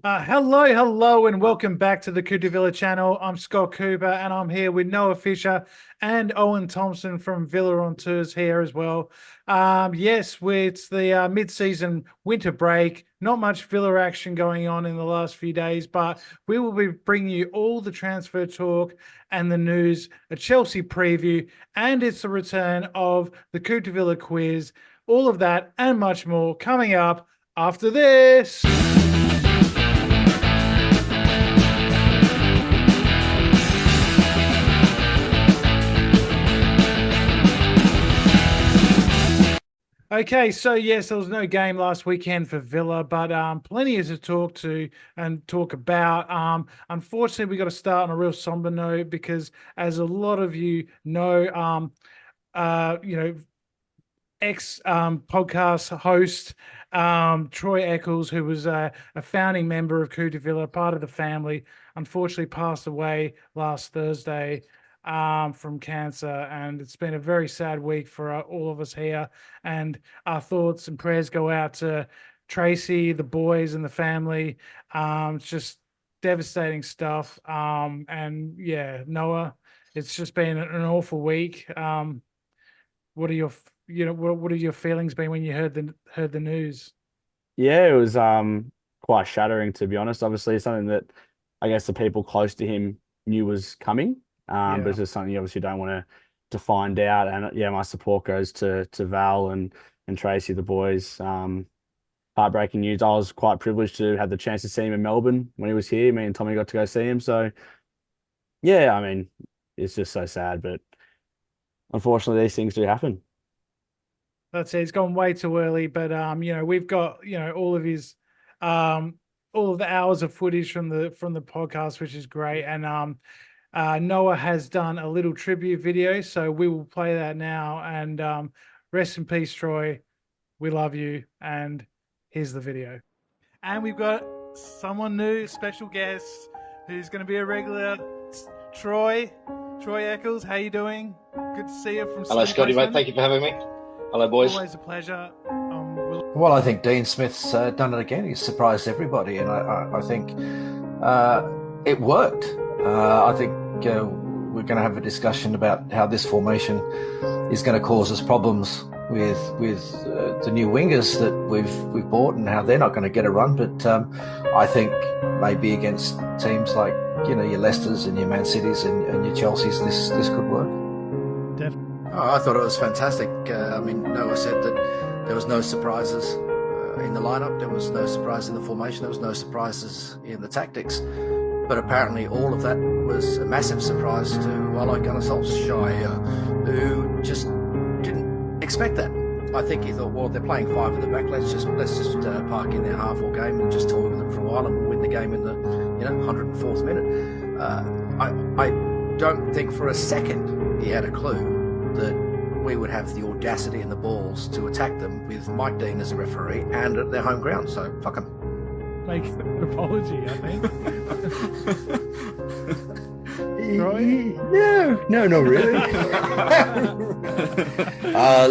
Hello, and welcome back to the Coop De Villa channel. I'm Scott Cooper, and I'm here with Noah Fisher and Owen Thompson from Villa on Tours here as well. Yes, it's the mid-season winter break. Not much Villa action going on in the last few days, but we will be bringing you all the transfer talk and the news, a Chelsea preview, and it's the return of the Coop De Villa quiz. All of that and much more coming up after this. Okay, so yes, there was no game last weekend for Villa, but plenty to talk about. Unfortunately, we got to start on a real somber note because, as a lot of you know, ex podcast host Troy Eccles, who was a founding member of Coop De Villa, part of the family, unfortunately passed away last Thursday from cancer, and it's been a very sad week for all of us here. And our thoughts and prayers go out to Tracy, the boys, and the family. It's just devastating stuff. And yeah, Noah, it's just been an awful week. What are your feelings been when you heard the news? Yeah, it was quite shattering, to be honest. Obviously, something that I guess the people close to him knew was coming. But it's just something you obviously don't want to find out. And yeah, my support goes to Val and Tracy, the boys. Heartbreaking news. I was quite privileged to have the chance to see him in Melbourne when he was here. Me and Tommy got to go see him. So yeah, I mean, it's just so sad, but unfortunately these things do happen. That's it. It's gone way too early, but we've got all of his all of the hours of footage from the podcast, which is great. And Noah has done a little tribute video, so we will play that now. And rest in peace, Troy. We love you. And here's the video. And we've got someone new, special guest, who's going to be a regular. Troy Eccles, how you doing? Good to see you from. Hello, Scotty, mate. Thank you for having me. Hello, boys. Always a pleasure. Well, I think Dean Smith's done it again. He's surprised everybody, and I think it worked. I think we're going to have a discussion about how this formation is going to cause us problems with the new wingers that we've bought and how they're not going to get a run. But I think maybe against teams like your Leicesters and your Man Cities and your Chelseas, this could work. Definitely. Oh, I thought it was fantastic. Noah said that there was no surprises in the lineup. There was no surprise in the formation. There was no surprises in the tactics. But apparently all of that was a massive surprise to Ole Gunnar Solskjaer, who just didn't expect that. I think he thought, well, they're playing five at the back. Let's just park in their half all game and just talk with them for a while, and we'll win the game in the 104th minute. I don't think for a second he had a clue that we would have the audacity and the balls to attack them with Mike Dean as a referee and at their home ground. So fuck them. Make an apology, I think. No, not really.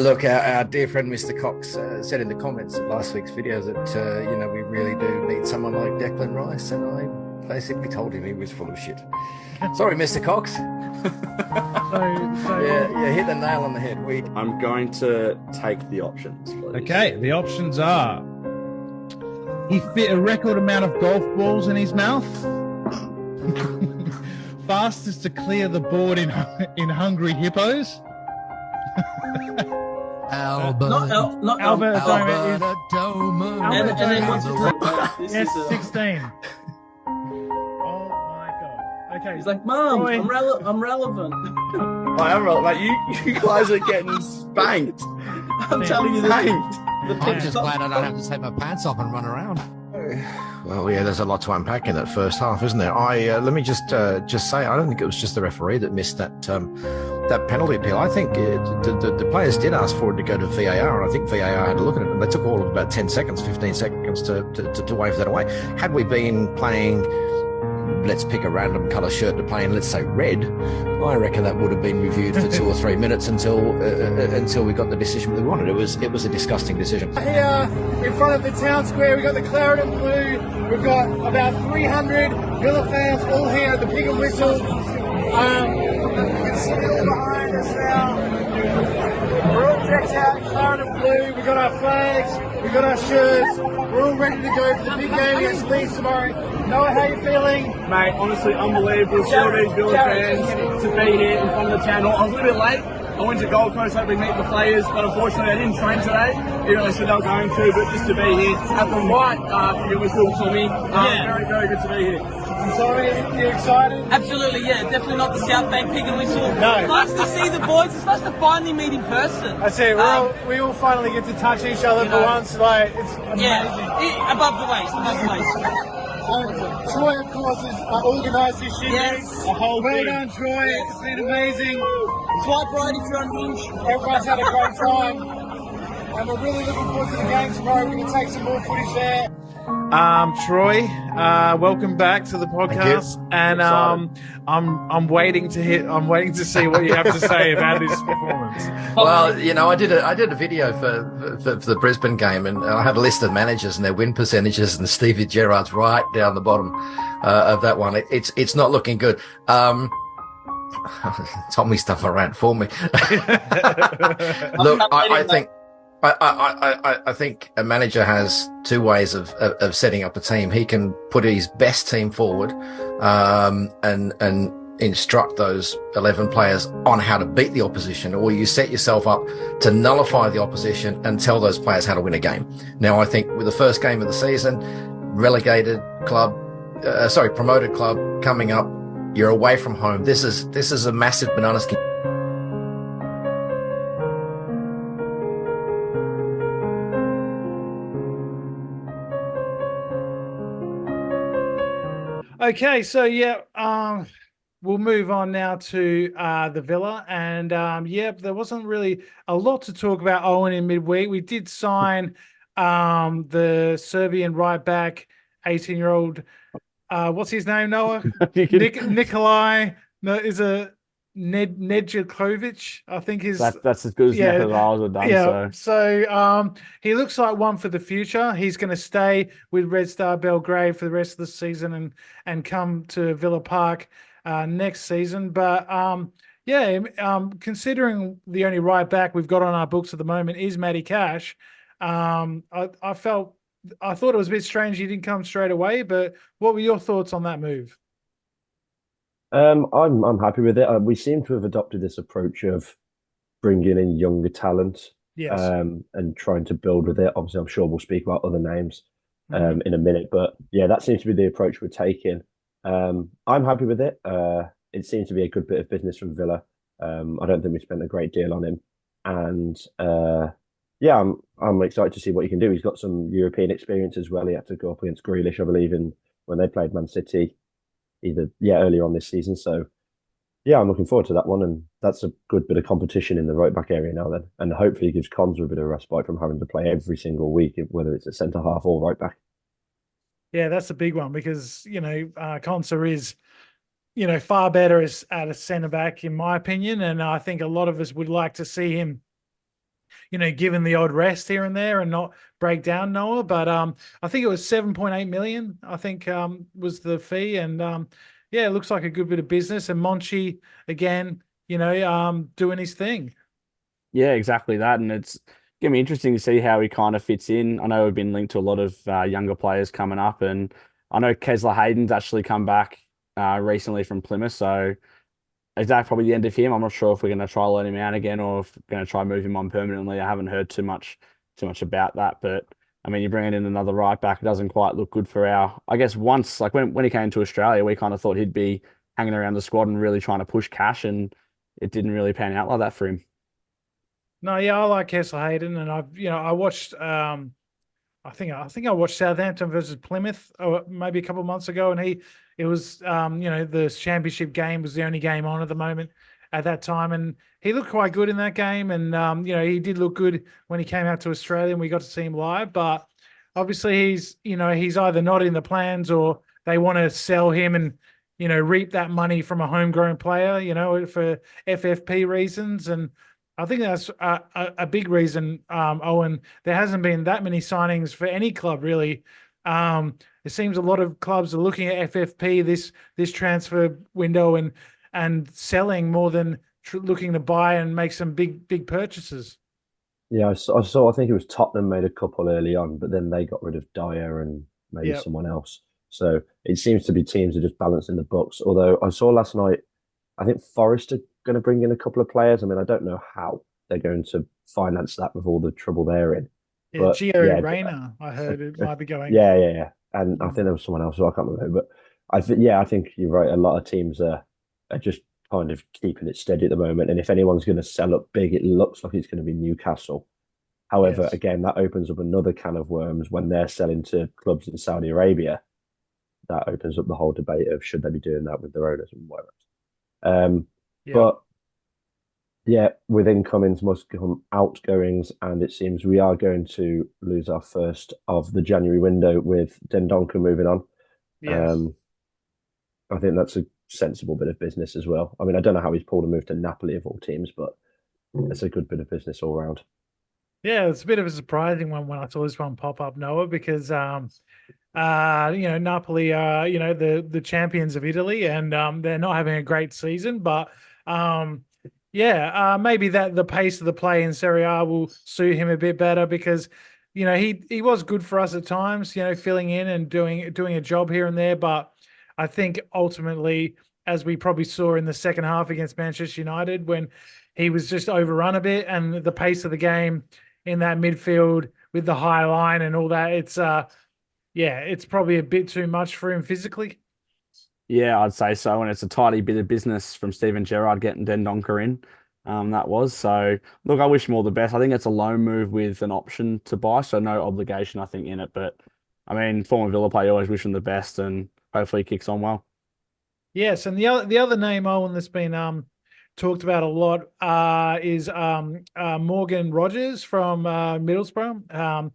Look, our dear friend Mr. Cox said in the comments of last week's video that we really do need someone like Declan Rice, and I basically told him he was full of shit. Sorry, Mr. Cox. Yeah, hit the nail on the head. I'm going to take the options, please. Okay, the options are: he fit a record amount of golf balls in his mouth. Fastest to clear the board in Hungry Hippos. Albert. Not Albert. Albert. Yes, 16. Oh my god. Okay. He's like, Mom, Troy. I'm relevant. I am relevant. You guys are getting spanked. I'm telling you this. I'm just glad I don't have to take my pants off and run around. Well, yeah, there's a lot to unpack in that first half, isn't there? Let me just say, I don't think it was just the referee that missed that penalty appeal. I think the players did ask for it to go to VAR, and I think VAR had a look at it, and they took all of about 10 seconds, 15 seconds to wave that away. Had we been playing let's pick a random colour shirt to play in, let's say red, I reckon that would have been reviewed for 2 or 3 minutes until we got the decision we wanted. It was a disgusting decision. Here in front of the town square, we've got the claret and blue. We've got about 300 Villa fans all here at the Pig and Whistle. You can see it all behind us now. We're all decked out in claret and blue. We've got our flags, we've got our shirts. We're all ready to go for the big game against Leeds tomorrow. Noah, how you feeling? Mate, honestly, unbelievable. See all these Villa fans to be here in front of the channel. I was a little bit late. I went to Gold Coast hoping to meet the players, but unfortunately I didn't train today, even though they said they were going to, but just to be here at the right Pig and Whistle for me, very, very good to be here. I'm sorry, are you excited? Absolutely, yeah. Definitely not the South Bank Pig and Whistle. No. Nice to see the boys. It's nice to finally meet in person. That's it. We all finally get to touch each other for once. Like, it's amazing. Yeah, above the waist, above the waist. Troy, of course, has organised this shit. Yes. Well done, Troy. It's been amazing. Swipe right if you're unhinged. Everyone's had a great time. And we're really looking forward to the game tomorrow. We can take some more footage there. Troy, welcome back to the podcast, and I'm waiting to see what you have to say about this performance. Well, you know, I did a video for the Brisbane game, and I had a list of managers and their win percentages, and Stevie Gerrard's right down the bottom of that one. It's not looking good. Tommy's done a rant for me. Look, I think a manager has two ways of setting up a team. He can put his best team forward, and instruct those 11 players on how to beat the opposition, or you set yourself up to nullify the opposition and tell those players how to win a game. Now, I think with the first game of the season, promoted club coming up, you're away from home. This is a massive banana skin. Okay, so we'll move on now to the Villa, and there wasn't really a lot to talk about Owen in midweek. We did sign the Serbian right back, 18-year-old. What's his name, Noah? Nikolai. No, is a Nedjakovic, I think is that's as good as Nikolai have done. Yeah, so he looks like one for the future. He's going to stay with Red Star Belgrade for the rest of the season and come to Villa Park next season. But considering the only right back we've got on our books at the moment is Matty Cash, I thought it was a bit strange he didn't come straight away. But what were your thoughts on that move? I'm happy with it. We seem to have adopted this approach of bringing in younger talent, yes, and trying to build with it. Obviously, I'm sure we'll speak about other names in a minute, but yeah, that seems to be the approach we're taking. I'm happy with it. It seems to be a good bit of business from Villa. I don't think we spent a great deal on him, and I'm excited to see what he can do. He's got some European experience as well. He had to go up against Grealish, I believe, when they played Man City. Earlier on this season. So I'm looking forward to that one, and that's a good bit of competition in the right back area now then, and hopefully gives Conza a bit of respite from having to play every single week, whether it's a centre half or right back. Yeah, that's a big one because Conza is far better at a centre back in my opinion, and I think a lot of us would like to see him given the odd rest here and there and not break down, Noah. But I think it was 7.8 million, I think was the fee. And it looks like a good bit of business. And Monchi, again, doing his thing. Yeah, exactly that. And it's going to be interesting to see how he kind of fits in. I know we've been linked to a lot of younger players coming up. And I know Kesler Hayden's actually come back recently from Plymouth. So is that probably the end of him? I'm not sure if we're going to try to let him out again or if we're going to try and move him on permanently. I haven't heard too much about that. But, I mean, you're bringing in another right back. It doesn't quite look good for I guess once, like when he came to Australia, we kind of thought he'd be hanging around the squad and really trying to push cash, and it didn't really pan out like that for him. No, yeah, I like Kesler Hayden, and I watched I think I watched Southampton versus Plymouth maybe a couple of months ago, and it was the championship game was the only game on at the moment at that time, and he looked quite good in that game, and he did look good when he came out to Australia and we got to see him live. But obviously he's either not in the plans or they want to sell him and, reap that money from a homegrown player, for FFP reasons. And I think that's a big reason, Owen. There hasn't been that many signings for any club, really. It seems a lot of clubs are looking at FFP this transfer window and selling more than looking to buy and make some big purchases. Yeah, I saw. I think it was Tottenham made a couple early on, but then they got rid of Dyer and maybe someone else. So it seems to be teams are just balancing the books. Although I saw last night, I think Forest are going to bring in a couple of players. I mean, I don't know how they're going to finance that with all the trouble they're in. Yeah, but Gio Reyna, I heard it might be going. Yeah. And I think there was someone else who I can't remember. But I think you're right. A lot of teams are just kind of keeping it steady at the moment. And if anyone's going to sell up big, it looks like it's going to be Newcastle. However, Yes. again, that opens up another can of worms when they're selling to clubs in Saudi Arabia. That opens up the whole debate of should they be doing that with their owners and whatever. But yeah, with incomings must come outgoings, and it seems we are going to lose our first of the January window with Dendoncker moving on. Yes. I think that's a sensible bit of business as well. I mean, I don't know how he's pulled a move to Napoli of all teams, but it's a good bit of business all round. Yeah, it's a bit of a surprising one when I saw this one pop up, Noah, because Napoli are the champions of Italy, and they're not having a great season, but maybe that the pace of the play in Serie A will suit him a bit better because he was good for us at times, filling in and doing a job here and there, but I think ultimately, as we probably saw in the second half against Manchester United, when he was just overrun a bit and the pace of the game in that midfield with the high line and all that, it's probably a bit too much for him physically. Yeah, I'd say so. And it's a tidy bit of business from Steven Gerrard getting Dendoncker in. That was. So, look, I wish him all the best. I think it's a loan move with an option to buy, so no obligation, I think, in it. But, I mean, former Villa player, always wish him the best and hopefully he kicks on well. Yes, and the other name, Owen, that's been talked about a lot is Morgan Rogers from Middlesbrough.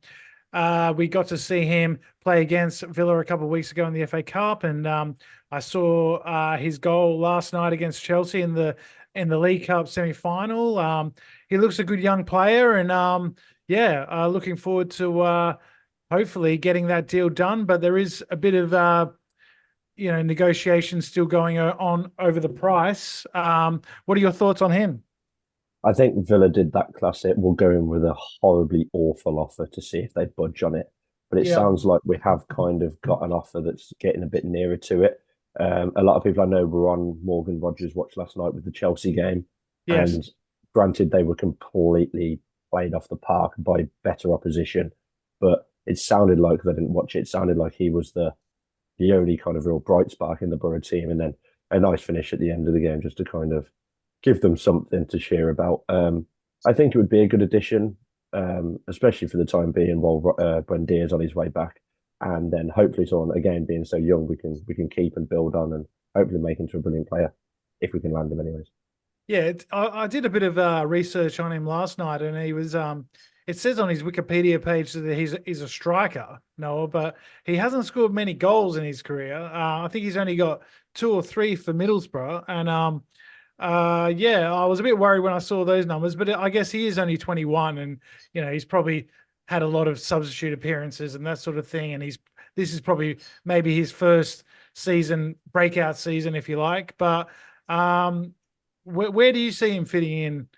We got to see him play against Villa a couple of weeks ago in the FA Cup, and I saw his goal last night against Chelsea in the League Cup semi-final. He looks a good young player, and looking forward to hopefully getting that deal done. But there is a bit of negotiations still going on over the price. What are your thoughts on him? I think Villa did that classic. We'll go in with a horribly awful offer to see if they budge on it. But it sounds like we have kind of got an offer that's getting a bit nearer to it. A lot of people I know were on Morgan Rogers' watch last night with the Chelsea game. Yes. And granted, they were completely played off the park by better opposition. But it sounded like, because I didn't watch it, it sounded like he was the only kind of real bright spark in the Borough team. And then a nice finish at the end of the game just to kind of give them something to cheer about. I think it would be a good addition, especially for the time being while Buendia's on his way back. And then hopefully someone, again, being so young, we can keep and build on and hopefully make him into a brilliant player, if we can land him anyways. Yeah, I did a bit of research on him last night, and he was it says on his Wikipedia page that he's a striker, Noah, but he hasn't scored many goals in his career. I think he's only got 2 or 3 for Middlesbrough, and I was a bit worried when I saw those numbers, but I guess he is only 21, and he's probably had a lot of substitute appearances and that sort of thing, and this is probably maybe his first breakout season, if you like. But where do you see him fitting in?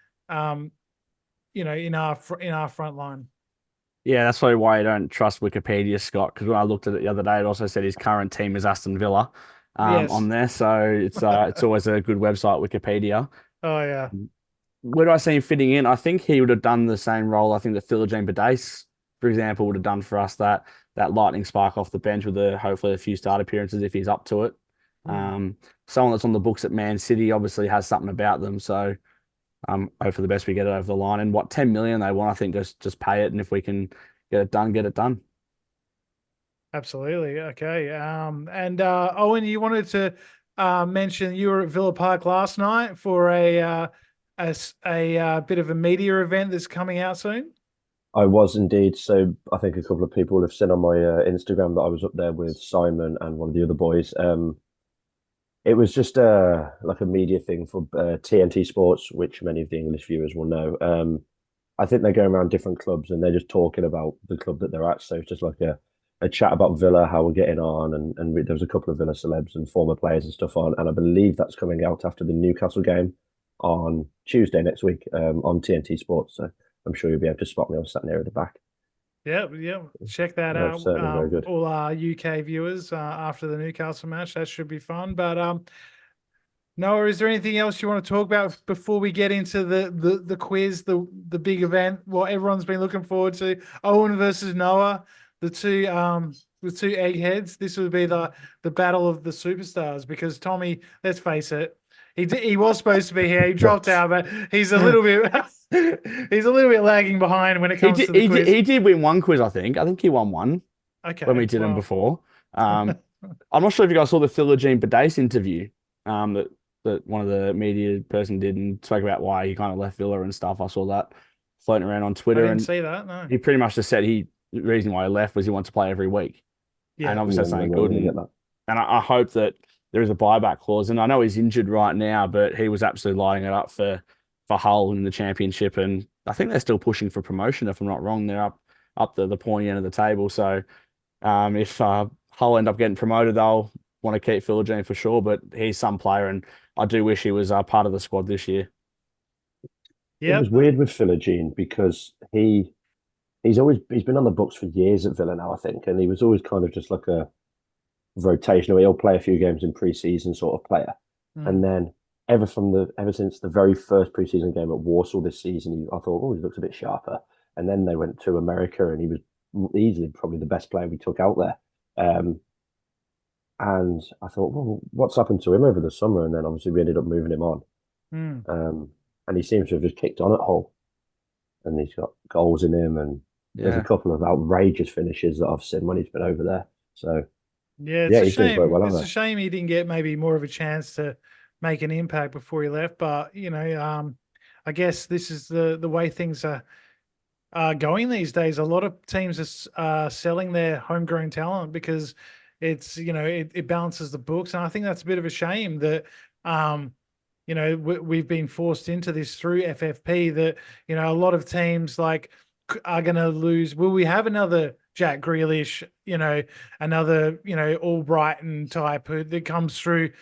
In our front line. Yeah, that's probably why I don't trust Wikipedia, Scott, because when I looked at it the other day, it also said his current team is Aston Villa on there. So it's always a good website, Wikipedia. Oh, yeah. Where do I see him fitting in? I think he would have done the same role, I think, that Philogene Badace, for example, would have done for us, that lightning spark off the bench with hopefully a few start appearances if he's up to it. Someone that's on the books at Man City obviously has something about them, so hope for the best we get it over the line. And 10 million they want, I think just pay it, and if we can get it done, get it done. Absolutely. Okay. And Owen, you wanted to mention you were at Villa Park last night for a bit of a media event that's coming out soon. I was indeed. So I think a couple of people have seen on my Instagram that I was up there with Simon and one of the other boys. It was just like a media thing for TNT Sports, which many of the English viewers will know. I think they're going around different clubs and they're just talking about the club that they're at. So it's just like a chat about Villa, how we're getting on, and there was a couple of Villa celebs and former players and stuff on. And I believe that's coming out after the Newcastle game on Tuesday next week on TNT Sports. So I'm sure you'll be able to spot me. I'm sat near at the back. Yeah. Check that out. Certainly very good. All our UK viewers after the Newcastle match. That should be fun. But Noah, is there anything else you want to talk about before we get into the quiz, the big event, what everyone's been looking forward to? Owen versus Noah, the two eggheads. This would be the battle of the superstars because Tommy, let's face it, he was supposed to be here. He dropped out, but he's a little bit lagging behind when it comes to the quiz. He did win one quiz, I think. I think he won one. Okay. When we did them before. I'm not sure if you guys saw the Philogene Badace interview that one of the media person did and spoke about why he kind of left Villa and stuff. I saw that floating around on Twitter. I didn't see that, no. He pretty much just said the reason why he left was he wants to play every week. Yeah. And obviously that's something good. And I hope that there is a buyback clause. And I know he's injured right now, but he was absolutely lighting it up for Hull in the championship. And I think they're still pushing for promotion, if I'm not wrong. They're up the pointy end of the table. So if Hull end up getting promoted, they'll want to keep Philogene for sure. But he's some player, and I do wish he was part of the squad this year. Yeah, it was weird with Philogene because he's been on the books for years at Villa now, I think, and he was always kind of just like a rotational. He'll play a few games in pre-season sort of player, and then ever since the very first pre-season game at Warsaw this season, I thought, he looks a bit sharper. And then they went to America, and he was easily probably the best player we took out there. And I thought, well, what's happened to him over the summer? And then obviously we ended up moving him on. And he seems to have just kicked on at Hull. And he's got goals in him, and there's a couple of outrageous finishes that I've seen when he's been over there. So it's a shame. It's a shame he didn't get maybe more of a chance to make an impact before he left. But I guess this is the way things are going these days. A lot of teams are selling their homegrown talent because it's it balances the books, and I think that's a bit of a shame that we've been forced into this through FFP. That a lot of teams are going to lose. Will we have another Jack Grealish? Another Albrighton type that comes through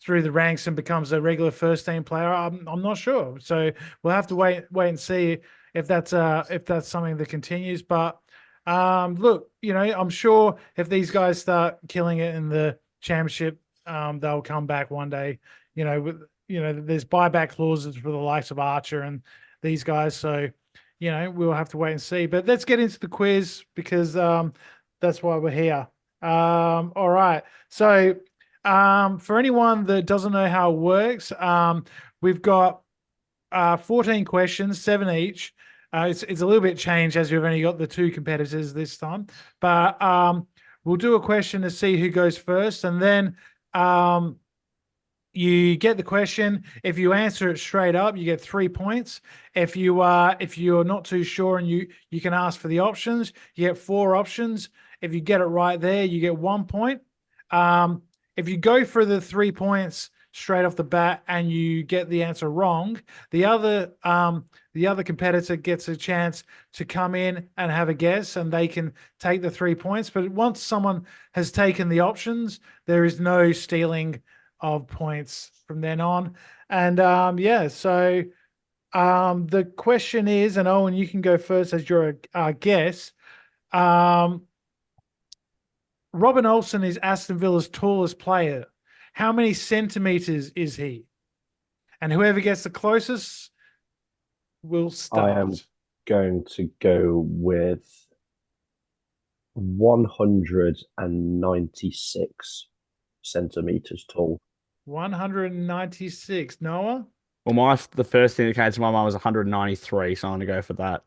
the ranks and becomes a regular first team player? I'm not sure. So we'll have to wait and see if that's something that continues. But look, I'm sure if these guys start killing it in the championship, they'll come back one day. There's buyback clauses for the likes of Archer and these guys. So, we'll have to wait and see. But let's get into the quiz because that's why we're here. All right. So for anyone that doesn't know how it works, we've got 14 questions, 7 each. It's a little bit changed as we've only got the 2 competitors this time. But we'll do a question to see who goes first. And then you get the question. If you answer it straight up, you get 3 points. If you're not too sure and you can ask for the options, you get 4 options. If you get it right there, you get 1 point. If you go for the 3 points straight off the bat and you get the answer wrong, the other competitor gets a chance to come in and have a guess, and they can take the 3 points. But once someone has taken the options, there is no stealing of points from then on. And so the question is, and Owen, you can go first as you're our guest. Robin Olsen is Aston Villa's tallest player. How many centimeters is he? And whoever gets the closest will start. I am going to go with 196 centimeters tall. 196. Noah? Well, the first thing that came to my mind was 193, so I'm going to go for that.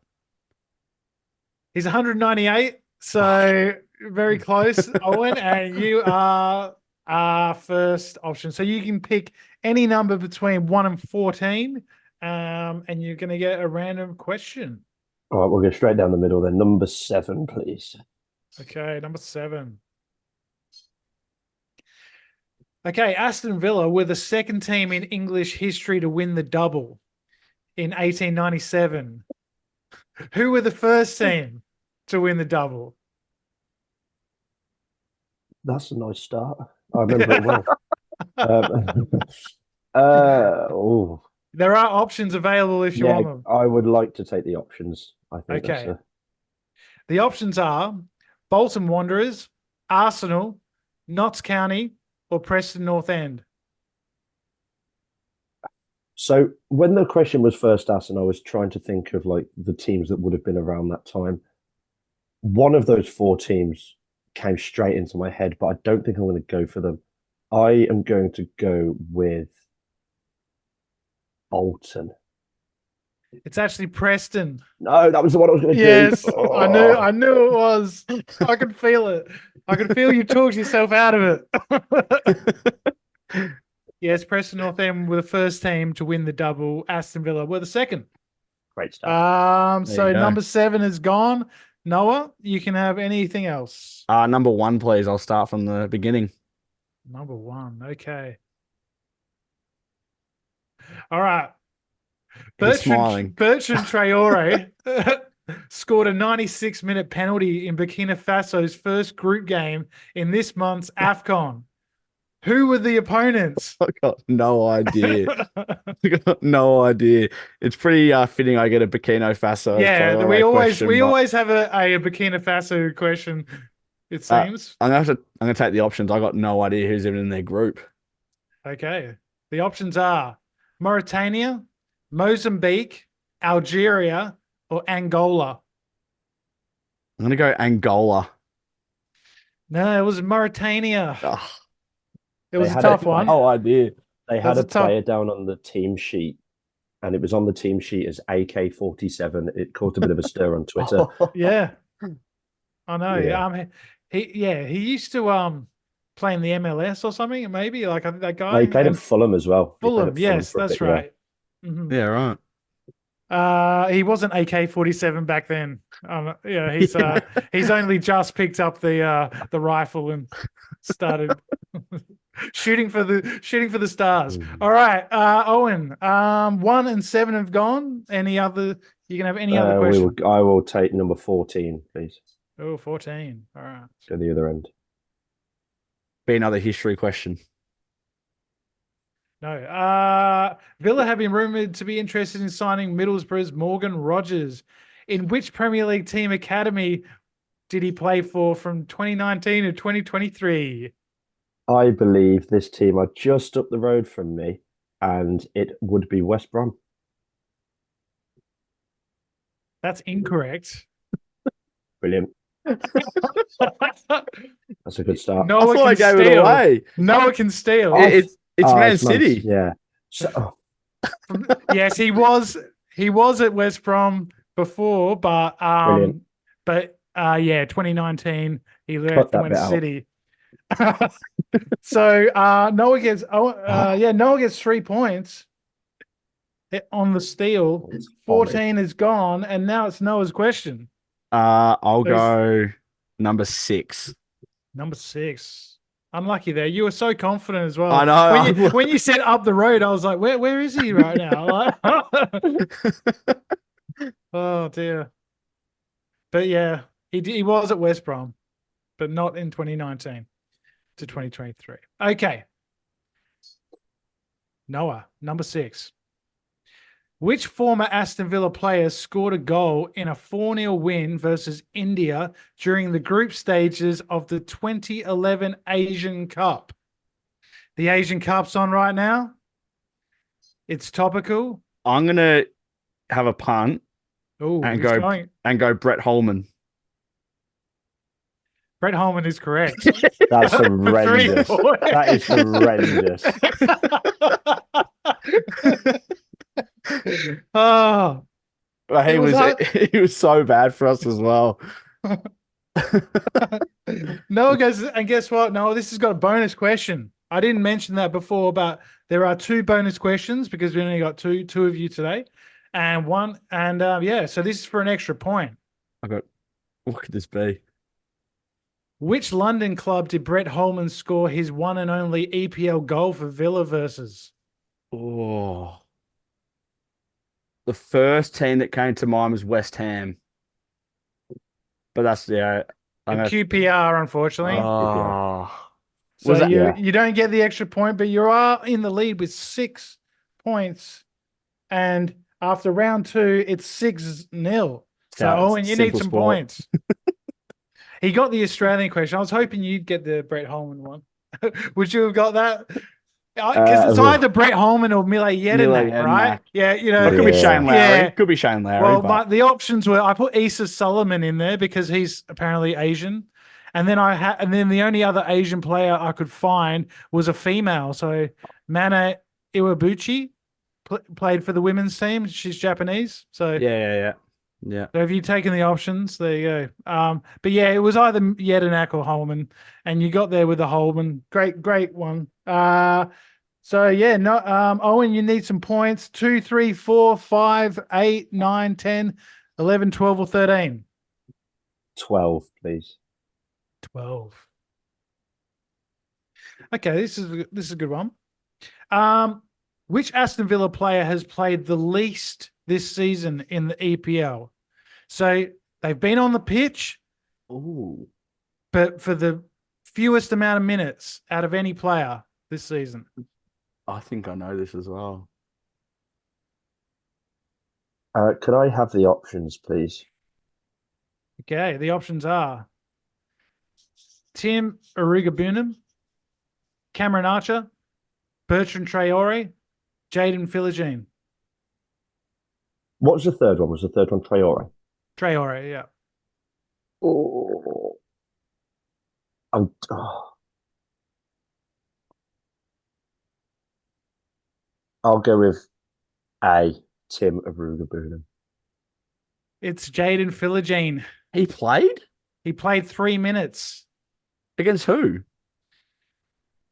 He's 198, so very close, Owen, and you are our first option. So you can pick any number between 1 and 14, and you're going to get a random question. All right, we'll go straight down the middle then. Number 7, please. Okay, number 7. Okay, Aston Villa were the second team in English history to win the double in 1897. Who were the first team to win the double? That's a nice start. I remember it well. Oh, There are options available if you yeah, want them. I would like to take the options. I think that's Okay. The options are Bolton Wanderers, Arsenal, Notts County, or Preston North End. So when the question was first asked, and I was trying to think of like the teams that would have been around that time, one of those 4 teams came straight into my head, but I don't think I'm going to go for them. I am going to go with Bolton. It's actually Preston. No, that was the one I was going to do. Yes, Oh. I knew it was. I could feel it. I could feel you talked yourself out of it. Yes, Preston North End were the first team to win the double. Aston Villa were the second. Great stuff. So number 7 is gone. Noah, you can have anything else. Number 1, please. I'll start from the beginning. Number 1. Okay. All right. Smiling. Bertrand Traore scored a 96-minute penalty in Burkina Faso's first group game in this month's AFCON. Who were the opponents? I got no idea. I got no idea. It's pretty fitting I get a Burkina Faso. Yeah, we always have a Burkina Faso question, it seems. I'm gonna take the options. I got no idea who's even in their group. Okay. The options are Mauritania, Mozambique, Algeria, or Angola. I'm gonna go Angola. No, it was Mauritania. Oh, it was a tough one. No idea. They had a player down on the team sheet, and it was on the team sheet as AK-47. It caused a bit of a stir on Twitter. Yeah, I know. Yeah. He used to play in the MLS or something. Maybe like that guy. He played at Fulham as well. Fulham, yes, that's right. Yeah. Yeah, right. He wasn't AK-47 back then. He's only just picked up the rifle and started shooting for the stars. All right, Owen. 1 and 7 have gone. Any other? You can have any other question? I will take number 14, please. Oh, 14. All right. Go the other end. Be another history question. No. Villa have been rumoured to be interested in signing Middlesbrough's Morgan Rogers. In which Premier League team academy did he play for from 2019 to 2023? I believe this team are just up the road from me, and it would be West Brom. That's incorrect. Brilliant. That's a good start. Noah can steal. It away. Noah can steal. It's Man City. Yeah. So, yes, he was at West Brom before, but 2019 he left and went to City. So Noah gets 3 points on the steal. 14 is gone, and now it's Noah's question. I'll go number 6. Number 6. Unlucky there. You were so confident as well. I know. When you said up the road, I was like, where is he right now? Oh dear. But yeah, he was at West Brom, but not in 2019 to 2023. Okay. Noah, number 6. Which former Aston Villa player scored a goal in a 4-0 win versus India during the group stages of the 2011 Asian Cup? The Asian Cup's on right now. It's topical. I'm going to have a punt and go Brett Holman. Brett Holman is correct. That's horrendous. That is horrendous. Oh, he was so bad for us as well. Noah goes, and guess what? No, this has got a bonus question. I didn't mention that before, but there are 2 bonus questions because we only got two of you today. and one. And yeah, so this is for an extra point. What could this be? Which London club did Brett Holman score his one and only EPL goal for Villa versus? Oh. The first team that came to mind was West Ham. But that's QPR, unfortunately. Oh. So you don't get the extra point, but you are in the lead with 6 points. And after round 2, it's 6-0. So, Owen, you need some points. He got the Australian question. I was hoping you'd get the Brett Holman one. Would you have got that? Because it's either Brett Holman or Mile Jedinak, right? Yeah, It could be Shane Lowry. Yeah. Could be Shane Lowry. Well, the options were I put Issa Solomon in there because he's apparently Asian, and then the only other Asian player I could find was a female. So Mana Iwabuchi played for the women's team. She's Japanese. So yeah. So have you taken the options? There you go. But yeah, it was either Jedinak or Holman, and you got there with the Holman. Great one. So yeah, Owen, you need some points. 2, 3, 4, 5, 8, 9, 10, 11, 12, or 13. 12, please. 12. Okay, this is a good one. Which Aston Villa player has played the least this season in the EPL? So they've been on the pitch, but for the fewest amount of minutes out of any player this season. I think I know this as well. Could I have the options, please? Okay, the options are Tim Arugabunam, Cameron Archer, Bertrand Traore, Jaden Philogene. What was the third one? Was the third one Traore? Traore, yeah. I'll go with A, Tim Arugabunam. It's Jaden Philogene. He played? He played 3 minutes. Against who?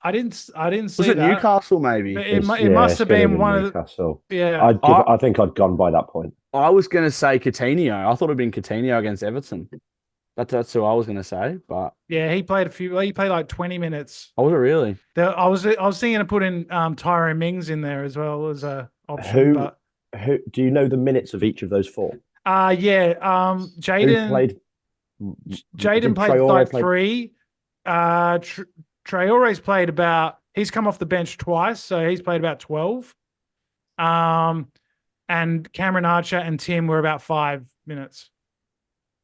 I didn't see Was it that. Newcastle, maybe? It must have been one Newcastle. of the... Yeah. I think I'd gone by that point. I was going to say Coutinho. I thought it'd been Coutinho against Everton. That's who I was going to say, but... Yeah, he played like 20 minutes. Oh, was it really? I was thinking of putting Tyrone Mings in there as well as a option. Who do you know the minutes of each of those 4? Yeah. Jaden played like 3. Traore's played he's come off the bench twice, so he's played about 12. And Cameron Archer and Tim were about 5 minutes.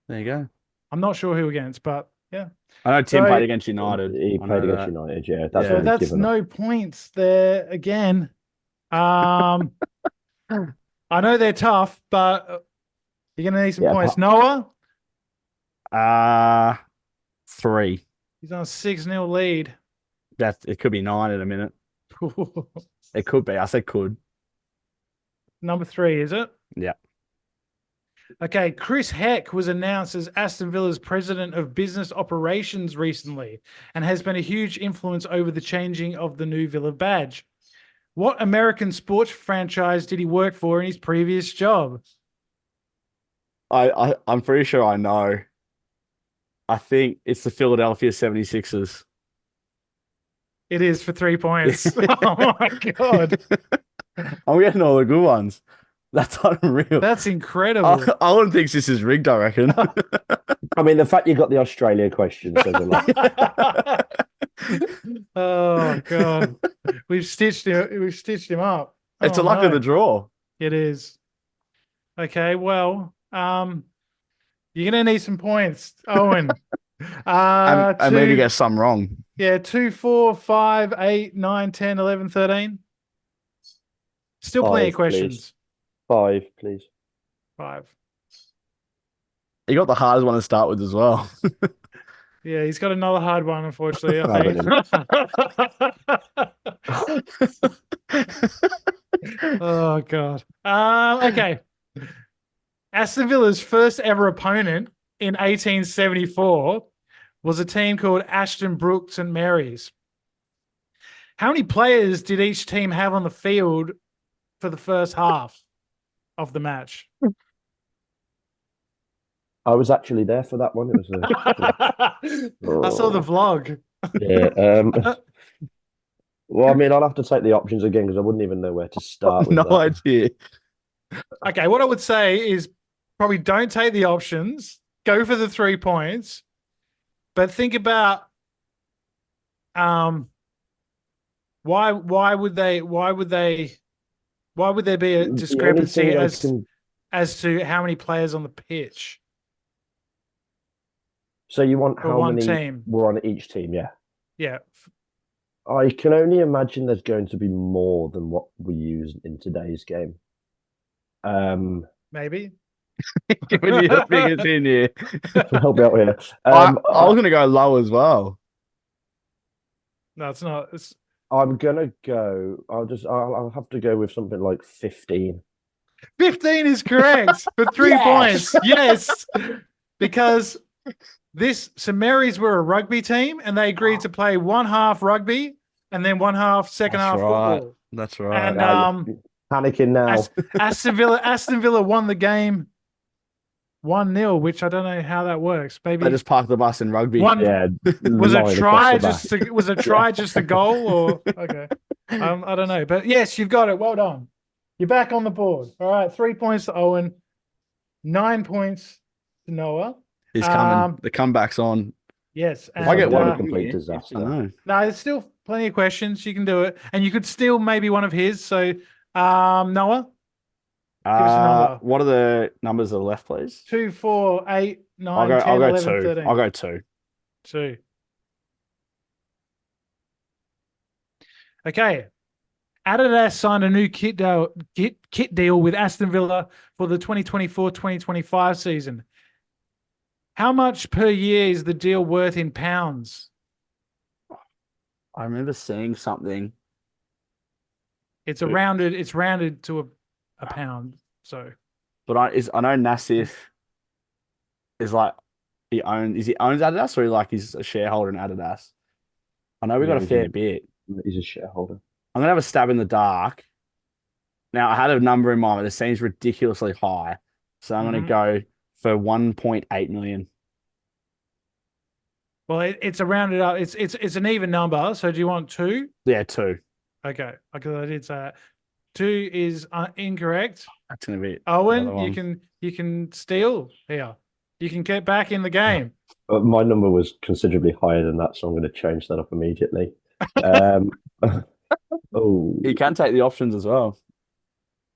There you go. I'm not sure who against, but yeah. I know Tim played against United. He played against United, yeah. That's no points there again. I know they're tough, but you're going to need some points. Noah? 3. He's on a 6-0 lead. It could be 9 in a minute. It could be. I said could. Number 3, is it? Yeah. Okay, Chris Heck was announced as Aston Villa's president of business operations recently and has been a huge influence over the changing of the new Villa badge. What American sports franchise did he work for in his previous job? I'm pretty sure I know. I think it's the Philadelphia 76ers. It is for 3 points. Oh, my God. I'm getting all the good ones. That's unreal. That's incredible. Owen thinks this is rigged, I reckon. I mean, the fact you got the Australia question says a lot. Oh, God. We've stitched him up. It's a luck of the draw. It is. Okay, well, you're going to need some points, Owen. And maybe get some wrong. Yeah, 2, 4, 5, 8, 9, 10, 11, 13. Still plenty of questions. Please. 5, please. 5. You got the hardest one to start with as well. Yeah, he's got another hard one, unfortunately. I think. Oh, God. Okay. Aston Villa's first ever opponent in 1874 was a team called Ashton Brook St. Mary's. How many players did each team have on the field for the first half? of the match? I was actually there for that one. It was I saw the vlog. yeah. Well, I mean, I'll have to take the options again because I wouldn't even know where to start with No that. idea. Okay, what I would say is probably don't take the options. Go for the 3 points, but think about why would there be a The only discrepancy thing I can... as to how many players on the pitch So you want for how one many team? were on each team? Yeah. Yeah. I can only imagine there's going to be more than what we use in today's game. Maybe. Giving you the figures in here. Help me out here. I was going to go low as well. No, it's not. I'm gonna go. I'll have to go with something like 15. 15 is correct for 3 points. Yes, because St Mary's were a rugby team, and they agreed to play one half rugby and then one half second half football. That's right. And panicking now. Aston Villa won the game 1-0, which I don't know how that works. Maybe they just parked the bus in rugby. Was a try just a goal or okay? I don't know, but yes, you've got it. Well done. You're back on the board. All right, 3 points to Owen, 9 points to Noah. He's coming. The comeback's on. Yes, and I get one a complete disaster. No, there's still plenty of questions. You can do it, and you could steal maybe one of his. So, Noah. Give us a number. What are the numbers that are left, please? 2, 4, 8, 9, I'll go 10, 11, 2. 13. I'll go 2. 2. Okay. Adidas signed a new kit deal with Aston Villa for the 2024-2025 season. How much per year is the deal worth in pounds? I remember seeing something. It's rounded to a pound. So, but I know Nassif is like he owns Adidas, or he's a shareholder in Adidas. I know we got a fair bit. He's a shareholder. I'm gonna have a stab in the dark. Now I had a number in mind, but it seems ridiculously high, so I'm gonna go for 1.8 million. Well, it's a rounded up. It's an even number. So do you want 2? Yeah, 2. Okay, because I did say that. 2 is incorrect. That's gonna be Owen. You can steal here. You can get back in the game. My number was considerably higher than that, so I'm going to change that up immediately. Oh, he can take the options as well.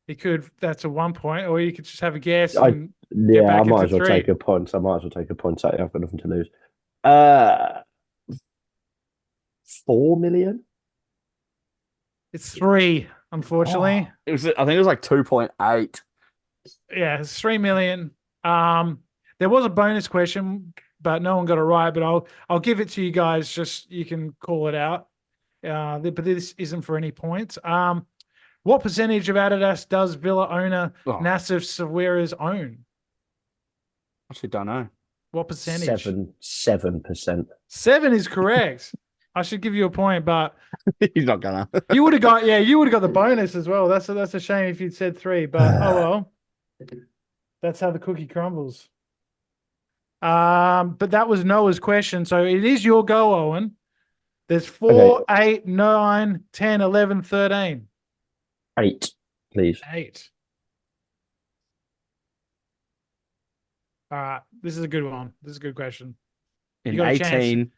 He could. That's a 1 point, or you could just have a guess. I might as well 3. take a point. I've got nothing to lose. 4 million. It's 3, unfortunately. I think it was like 2.8. Yeah, it's 3 million. There was a bonus question, but no one got it right. But I'll give it to you guys. Just you can call it out. But this isn't for any points. What percentage of Adidas does Villa owner Nassif Sawiris own? Actually, don't know. What percentage? 7%. 7 is correct. I should give you a point, but he's not gonna. You would have got the bonus as well. That's a shame if you'd said 3, but oh well. That's how the cookie crumbles. But that was Noah's question, so it is your go, Owen. There's 4, 8, 9, 10, 11, 13. 8, please. 8. All right. This is a good one. This is a good question. In 18.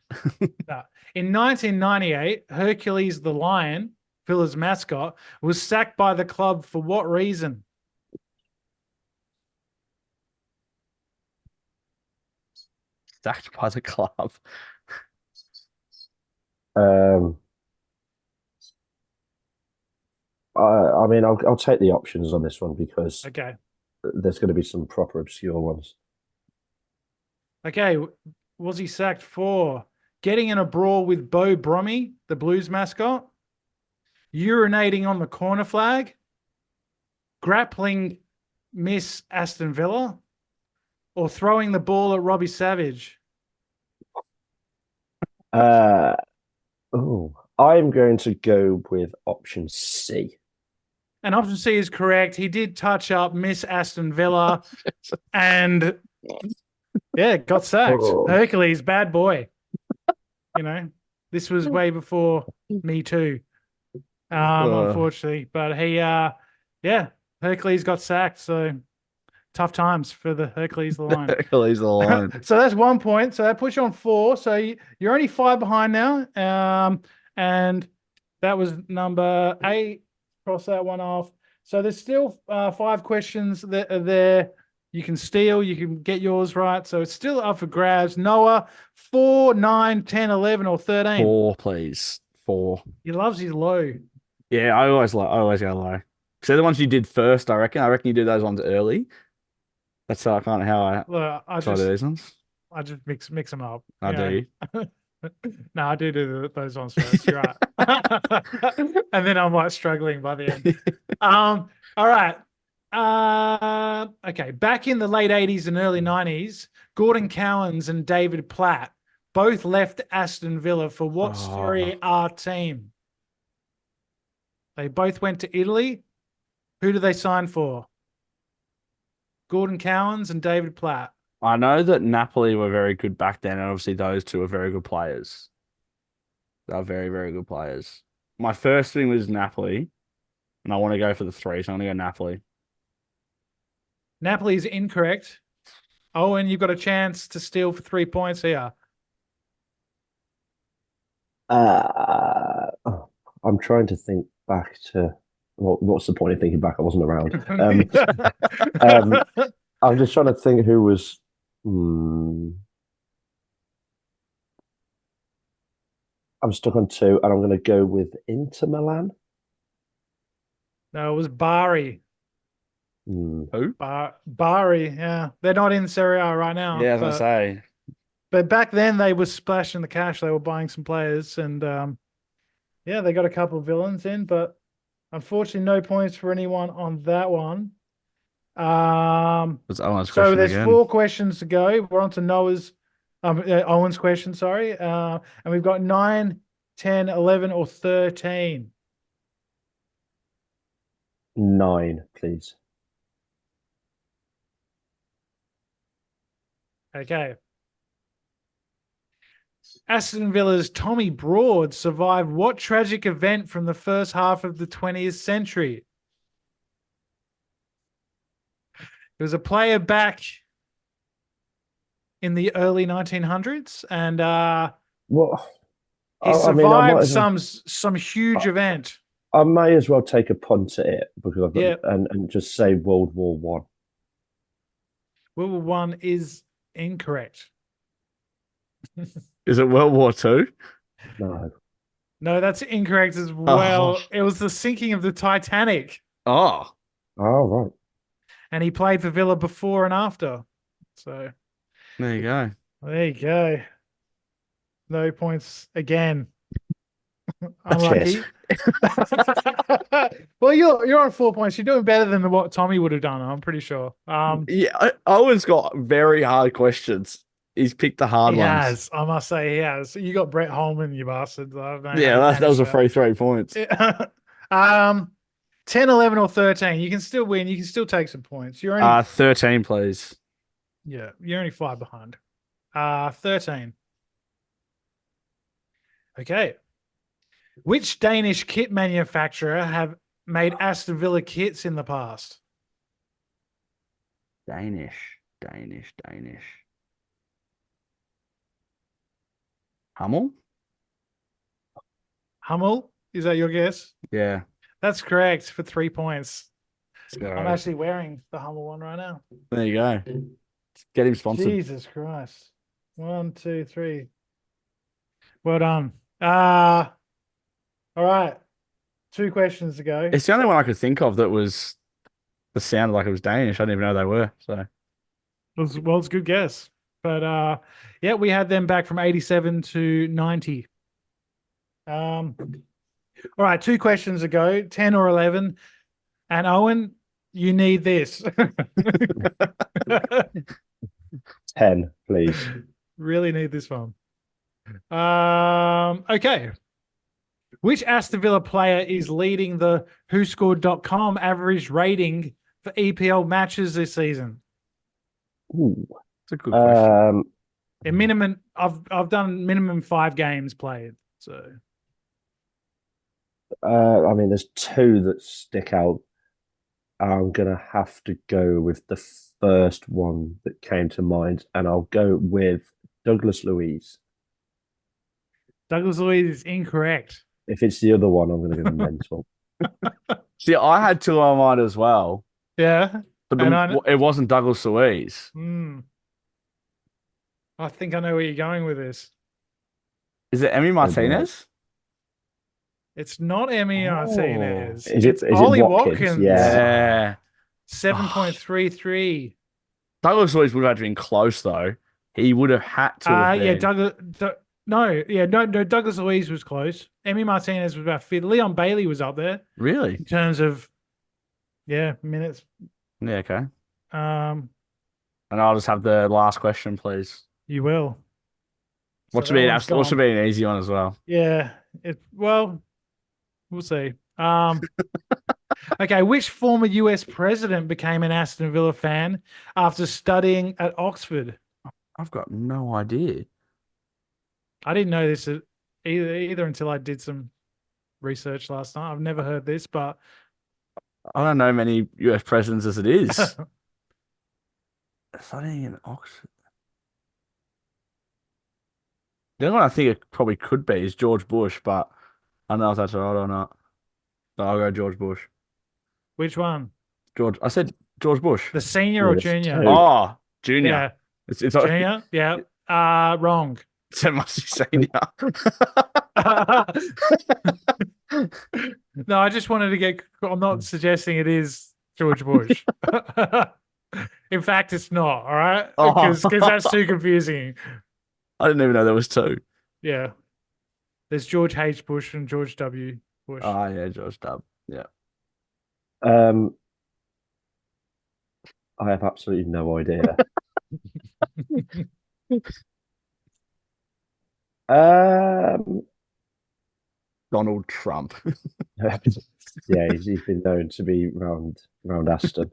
No. In 1998, Hercules the Lion, Villa's mascot, was sacked by the club for what reason? Sacked by the club. I mean, I'll take the options on this one because okay, there's going to be some proper obscure ones. Okay, was he sacked for getting in a brawl with Bo Brommy, the Blues mascot, urinating on the corner flag, grappling Miss Aston Villa, or throwing the ball at Robbie Savage? I'm going to go with option C. And option C is correct. He did touch up Miss Aston Villa and got sacked. Oh. Hercules, bad boy. This was way before Me Too, unfortunately. But he, Hercules got sacked. So tough times for the Hercules line. Hercules the line. So that's 1 point. So that puts you on 4. So you're only 5 behind now. And that was number 8. Cross that one off. So there's still 5 questions that are there. You can steal. You can get yours right. So it's still up for grabs. Noah, 4, 9, 10, 11, or 13. 4, please. 4. He loves his low. Yeah, I always go low. So the ones you did first, I reckon. I reckon you did those ones early. That's kind of how I try to do these ones. I just mix them up. Do you? No, I do those ones first. You're right. And then I'm like struggling by the end. All right. Okay. Back in the late 80s and early 90s, Gordon Cowans and David Platt both left Aston Villa for what Serie A team? They both went to Italy. Who do they sign for? Gordon Cowans and David Platt. I know that Napoli were very good back then, and obviously those two are very good players. They are very, very good players. My first thing was Napoli, and I want to go for the 3, so I'm going to go Napoli. Napoli is incorrect. Owen, you've got a chance to steal for 3 points here. I'm trying to think back to what's the point of thinking back? I wasn't around. I'm just trying to think who was. I'm stuck on 2, and I'm going to go with Inter Milan. No, it was Bari. Who? Bari, yeah. They're not in Serie A right now. Yeah, I was going to say. But back then, they were splashing the cash. They were buying some players, and they got a couple of villains in, but unfortunately, no points for anyone on that one. So there's again. 4 questions to go. We're on to Owen's question, sorry. And we've got 9, 10, 11, or 13. 9, please. Okay. Aston Villa's Tommy Broad survived what tragic event from the first half of the 20th century? He was a player back in the early 1900s, and he survived some huge event. I may as well take a punt at it because I've got and just say World War One. World War One is incorrect. Is it World War Two? No, that's incorrect as well. It was the sinking of the Titanic. Oh, right. And he played for Villa before and after. So there you go. There you go. No points again. Unlucky. Well, you're on 4 points. You're doing better than what Tommy would have done, I'm pretty sure. Owen's got very hard questions. He's picked the hard ones. He has. I must say he has. You got Brett Holman, you bastards. That was a free 3 points. 10, 11, or 13. You can still win. You can still take some points. You're only 13, please. Yeah, you're only 5 behind. 13. Okay. Which Danish kit manufacturer have made Aston Villa kits in the past? Danish. Hummel? Hummel? Is that your guess? Yeah. That's correct for 3 points. I'm actually wearing the Hummel one right now. There you go. Get him sponsored. Jesus Christ. 1, 2, 3. Well done. All right. 2 questions to go. It's the only one I could think of that was that sounded like it was Danish. I didn't even know they were. So it's a good guess. But we had them back from 87 to 90. All right, 2 questions to go, 10 or 11. And Owen, you need this. 10, please. Really need this one. Okay. Which Aston Villa player is leading the WhoScored.com average rating for EPL matches this season? Ooh. It's a good question. A minimum. I've done minimum 5 games played. So. I mean, there's 2 that stick out. I'm gonna have to go with the first one that came to mind, and I'll go with Douglas Luiz. Douglas Luiz is incorrect. If it's the other one, I'm gonna go mental. See, I had 2 on mine as well. Yeah. But it wasn't Douglas Luiz. I think I know where you're going with this. Is it Emi Martinez? It's not Emi Martinez. Is it Ollie Watkins? Watkins. Yeah. 7.33. Douglas Luiz would have been close, though. He would have had to have been. Douglas Luiz was close. Emi Martinez was about 5th. Leon Bailey was up there. Really? In terms of, minutes. Yeah, okay. And I'll just have the last question, please. You will. What should be an easy one as well? Yeah. We'll see. Okay, which former US president became an Aston Villa fan after studying at Oxford? I've got no idea. I didn't know this either until I did some research last night. I've never heard this, but I don't know many US presidents as it is. Studying in Oxford. The only one I think it probably could be is George Bush, but I don't know if that's right or not. So I'll go George Bush. Which one? I said George Bush. The senior or junior? Oh, junior. Yeah. It's junior? Yeah. Wrong. So it must be senior. No, I just wanted to get. I'm not suggesting it is George Bush. In fact, it's not. All right, because that's too confusing. I didn't even know there was 2. Yeah, there's George H. Bush and George W. Bush. Oh yeah, George W. Yeah. I have absolutely no idea. Donald Trump. Yeah, he's been known to be round Aston.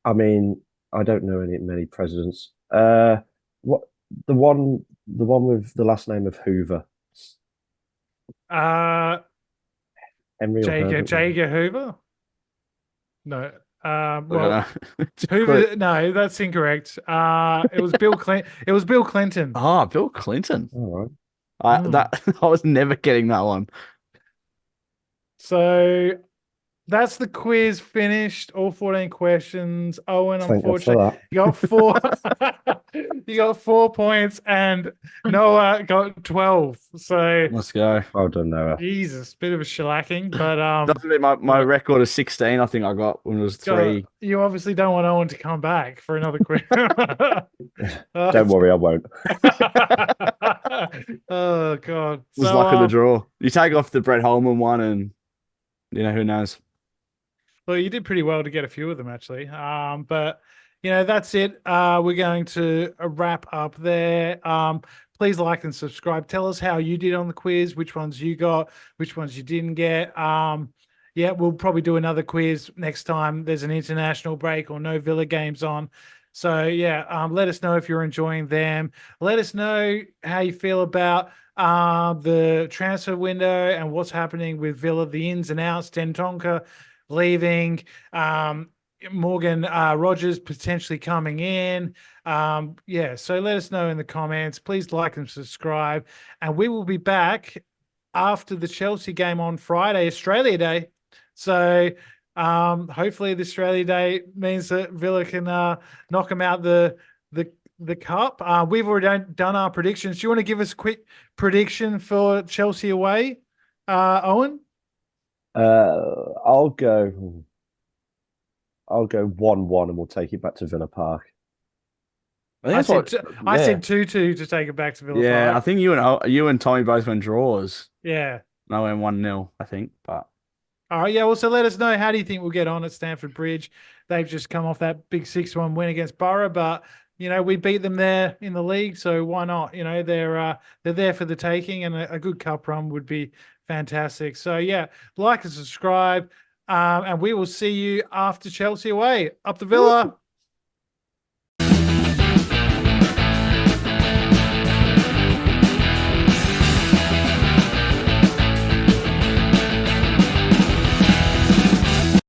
I mean, I don't know many presidents. What the one with the last name of Hoover? Henry J. Hoover? No. Hoover. No, that's incorrect. It was Bill Clinton. It was Bill Clinton. Oh, Bill Clinton. All right. I was never getting that one. So that's the quiz finished. All 14 questions. Owen, unfortunately, you got 4. You got 4 points, and Noah got 12. So let's go. Well done, Noah. Jesus, bit of a shellacking, but doesn't mean my record is 16. I think I got when it was 3. You obviously don't want Owen to come back for another quiz. Don't worry, I won't. Oh God, it was luck of the draw. You take off the Brett Holman one, and who knows. Well, you did pretty well to get a few of them, actually. But, that's it. We're going to wrap up there. Please like and subscribe. Tell us how you did on the quiz, which ones you got, which ones you didn't get. We'll probably do another quiz next time there's an international break or no Villa games on. So, let us know if you're enjoying them. Let us know how you feel about the transfer window and what's happening with Villa, the ins and outs, Dentonka leaving, Morgan Rogers potentially coming in. So let us know in the comments. Please like and subscribe. And we will be back after the Chelsea game on Friday, Australia Day. So hopefully the Australia Day means that Villa can knock them out the cup. We've already done our predictions. Do you want to give us a quick prediction for Chelsea away, Owen? I'll go 1-1 and we'll take it back to Villa Park. I said 2-2 to take it back to Villa Park. Yeah, I think you and Tommy both went draws. Yeah. I went 1-0, I think. But all right, so let us know, how do you think we'll get on at Stamford Bridge? They've just come off that big 6-1 win against Borough, but you know, we beat them there in the league, so why not? You know, they're there for the taking, and a good cup run would be fantastic. So yeah, like and subscribe, and we will see you after Chelsea away. Up the Villa.